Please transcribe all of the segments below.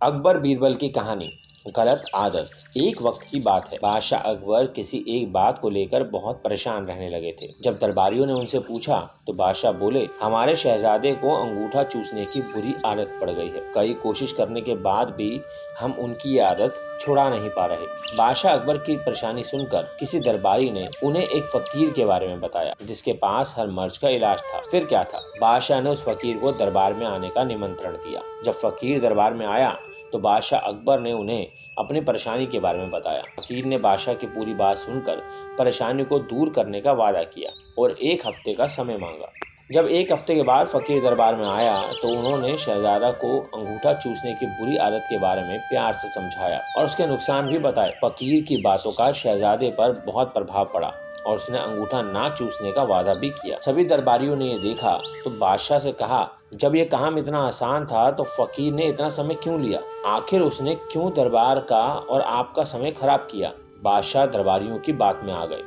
अकबर बीरबल की कहानी। गलत आदत। एक वक्त की बात है, बादशाह अकबर किसी एक बात को लेकर बहुत परेशान रहने लगे थे। जब दरबारियों ने उनसे पूछा तो बादशाह बोले, हमारे शहजादे को अंगूठा चूसने की बुरी आदत पड़ गई है। कई कोशिश करने के बाद भी हम उनकी ये आदत छुड़ा नहीं पा रहे। बादशाह अकबर की परेशानी सुनकर किसी दरबारी ने उन्हें एक फकीर के बारे में बताया, जिसके पास हर मर्ज का इलाज था। फिर क्या था? बादशाह ने उस फकीर को दरबार में आने का निमंत्रण दिया। जब फकीर दरबार में आया तो बादशाह अकबर ने उन्हें अपनी परेशानी के बारे में बताया। फकीर ने बादशाह की पूरी बात सुनकर परेशानी को दूर करने का वादा किया और एक हफ्ते का समय मांगा। जब एक हफ्ते के बाद फकीर दरबार में आया तो उन्होंने शहजादा को अंगूठा चूसने की बुरी आदत के बारे में प्यार से समझाया और उसके नुकसान भी बताए। फकीर की बातों का शहजादे पर बहुत प्रभाव पड़ा और उसने अंगूठा ना चूसने का वादा भी किया। सभी दरबारियों ने ये देखा तो बादशाह से कहा, जब ये काम इतना आसान था तो फकीर ने इतना समय क्यों लिया? आखिर उसने क्यों दरबार का और आपका समय खराब किया? बादशाह दरबारियों की बात में आ गए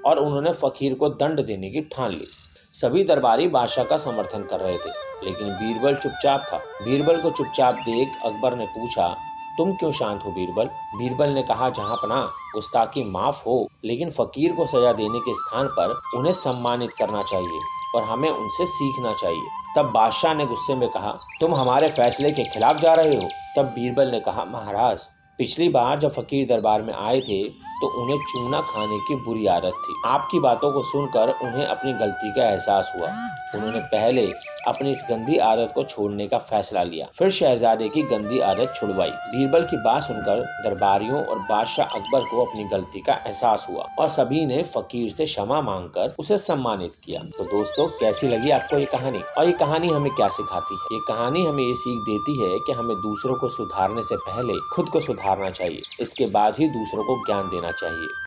और उन्होंने फकीर को दंड देने की ठान ली। सभी दरबारी बादशाह का समर्थन कर रहे थे, लेकिन बीरबल चुपचाप था। बीरबल को चुपचाप देख अकबर ने पूछा, तुम क्यों शांत हो बीरबल? बीरबल ने कहा, जहांपनाह, गुस्ताखी माफ हो, लेकिन फकीर को सजा देने के स्थान पर उन्हें सम्मानित करना चाहिए और हमें उनसे सीखना चाहिए। तब बादशाह ने गुस्से में कहा, तुम हमारे फैसले के खिलाफ जा रहे हो। तब बीरबल ने कहा, महाराज, पिछली बार जब फकीर दरबार में आए थे तो उन्हें चूना खाने की बुरी आदत थी। आपकी बातों को सुनकर उन्हें अपनी गलती का एहसास हुआ। उन्होंने पहले अपनी इस गंदी आदत को छोड़ने का फैसला लिया, फिर शहजादे की गंदी आदत छुड़वाई। बीरबल की बात सुनकर दरबारियों और बादशाह अकबर को अपनी गलती का एहसास हुआ और सभी ने फकीर से क्षमा मांगकर उसे सम्मानित किया। तो दोस्तों, कैसी लगी आपको ये कहानी और ये कहानी हमें क्या सिखाती है? ये कहानी हमें ये सीख देती है कि हमें दूसरों को सुधारने से पहले खुद को सुधारना चाहिए, इसके बाद ही दूसरों को ज्ञान देना चाहिए।